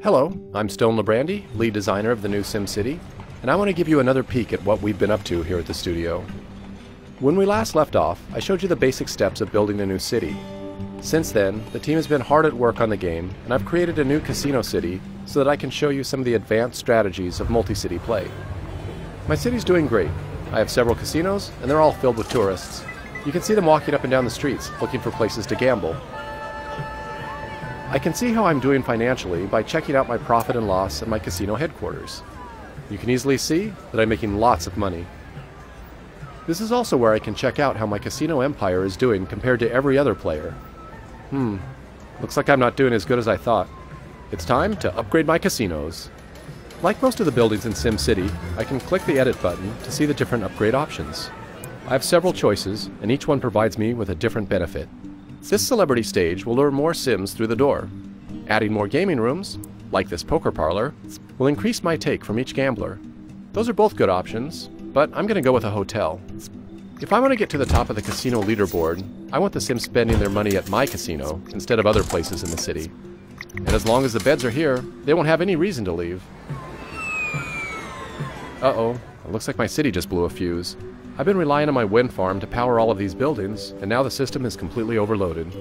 Hello, I'm Stone Lebrandi, lead designer of the new SimCity, and I want to give you another peek at what we've been up to here at the studio. When we last left off, I showed you the basic steps of building a new city. Since then, the team has been hard at work on the game, and I've created a new casino city so that I can show you some of the advanced strategies of multi-city play. My city's doing great. I have several casinos, and they're all filled with tourists. You can see them walking up and down the streets, looking for places to gamble. I can see how I'm doing financially by checking out my profit and loss at my casino headquarters. You can easily see that I'm making lots of money. This is also where I can check out how my casino empire is doing compared to every other player. Looks like I'm not doing as good as I thought. It's time to upgrade my casinos. Like most of the buildings in SimCity, I can click the edit button to see the different upgrade options. I have several choices, and each one provides me with a different benefit. This celebrity stage will lure more Sims through the door. Adding more gaming rooms, like this poker parlor, will increase my take from each gambler. Those are both good options, but I'm going to go with a hotel. If I want to get to the top of the casino leaderboard, I want the Sims spending their money at my casino instead of other places in the city. And as long as the beds are here, they won't have any reason to leave. Uh-oh, it looks like my city just blew a fuse. I've been relying on my wind farm to power all of these buildings, and now the system is completely overloaded.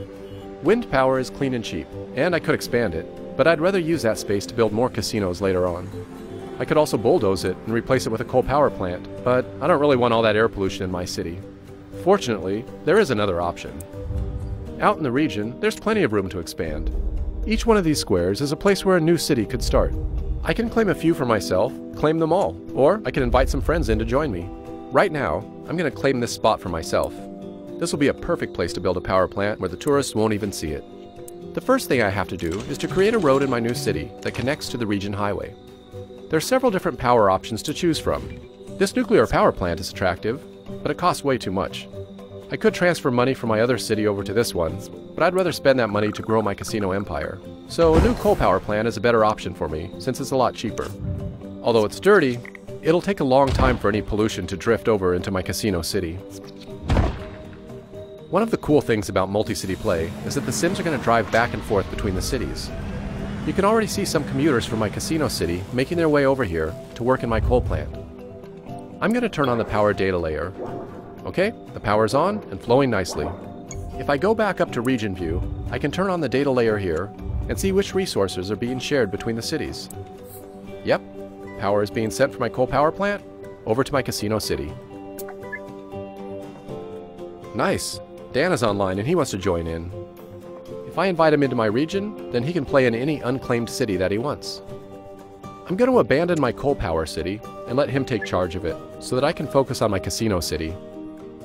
Wind power is clean and cheap, and I could expand it, but I'd rather use that space to build more casinos later on. I could also bulldoze it and replace it with a coal power plant, but I don't really want all that air pollution in my city. Fortunately, there is another option. Out in the region, there's plenty of room to expand. Each one of these squares is a place where a new city could start. I can claim a few for myself, claim them all, or I can invite some friends in to join me. Right now, I'm going to claim this spot for myself. This will be a perfect place to build a power plant where the tourists won't even see it. The first thing I have to do is to create a road in my new city that connects to the region highway. There are several different power options to choose from. This nuclear power plant is attractive, but it costs way too much. I could transfer money from my other city over to this one, but I'd rather spend that money to grow my casino empire. So a new coal power plant is a better option for me, since it's a lot cheaper. Although it's dirty, it'll take a long time for any pollution to drift over into my casino city. One of the cool things about multi-city play is that the Sims are going to drive back and forth between the cities. You can already see some commuters from my casino city making their way over here to work in my coal plant. I'm going to turn on the power data layer. Okay, the power's on and flowing nicely. If I go back up to region view, I can turn on the data layer here and see which resources are being shared between the cities. Yep. Power is being sent from my coal power plant over to my casino city. Nice! Dan is online and he wants to join in. If I invite him into my region, then he can play in any unclaimed city that he wants. I'm going to abandon my coal power city and let him take charge of it so that I can focus on my casino city.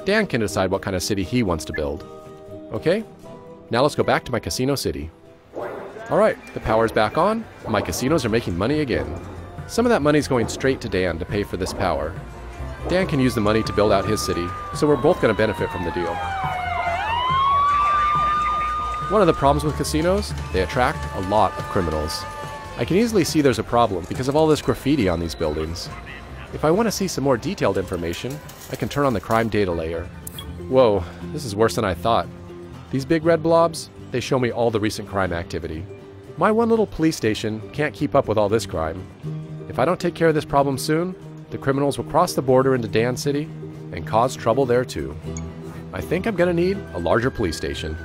Dan can decide what kind of city he wants to build. Okay, now let's go back to my casino city. Alright, the power's back on and my casinos are making money again. Some of that money's going straight to Dan to pay for this power. Dan can use the money to build out his city, so we're both going to benefit from the deal. One of the problems with casinos, they attract a lot of criminals. I can easily see there's a problem because of all this graffiti on these buildings. If I want to see some more detailed information, I can turn on the crime data layer. Whoa, this is worse than I thought. These big red blobs, they show me all the recent crime activity. My one little police station can't keep up with all this crime. If I don't take care of this problem soon, the criminals will cross the border into Dan City and cause trouble there too. I think I'm going to need a larger police station.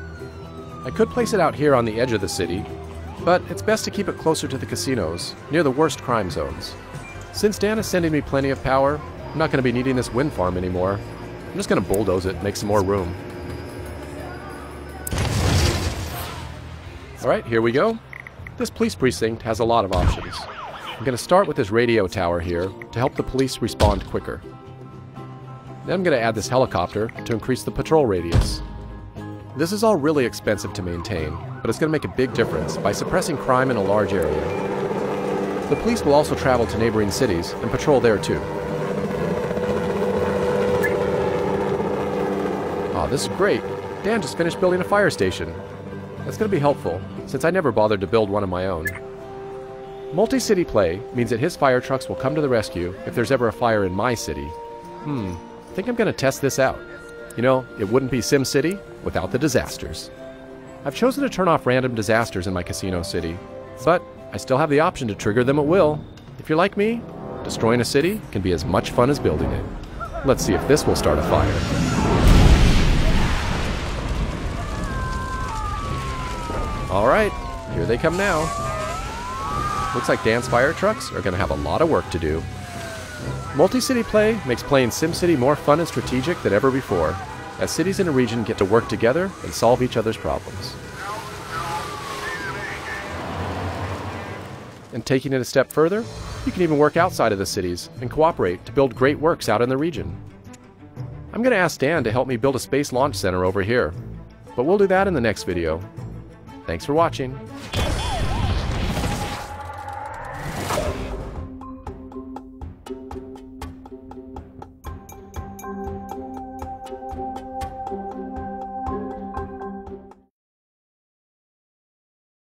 I could place it out here on the edge of the city, but it's best to keep it closer to the casinos, near the worst crime zones. Since Dan is sending me plenty of power, I'm not going to be needing this wind farm anymore. I'm just going to bulldoze it and make some more room. Alright, here we go. This police precinct has a lot of options. I'm going to start with this radio tower here to help the police respond quicker. Then I'm going to add this helicopter to increase the patrol radius. This is all really expensive to maintain, but it's going to make a big difference by suppressing crime in a large area. The police will also travel to neighboring cities and patrol there too. Aw, this is great. Dan just finished building a fire station. That's going to be helpful, since I never bothered to build one of my own. Multi-city play means that his fire trucks will come to the rescue if there's ever a fire in my city. I think I'm going to test this out. You know, it wouldn't be SimCity without the disasters. I've chosen to turn off random disasters in my casino city, but I still have the option to trigger them at will. If you're like me, destroying a city can be as much fun as building it. Let's see if this will start a fire. Alright, here they come now. Looks like Dan's fire trucks are going to have a lot of work to do. Multi-city play makes playing SimCity more fun and strategic than ever before, as cities in a region get to work together and solve each other's problems. And taking it a step further, you can even work outside of the cities and cooperate to build great works out in the region. I'm going to ask Dan to help me build a space launch center over here, but we'll do that in the next video. Thanks for watching.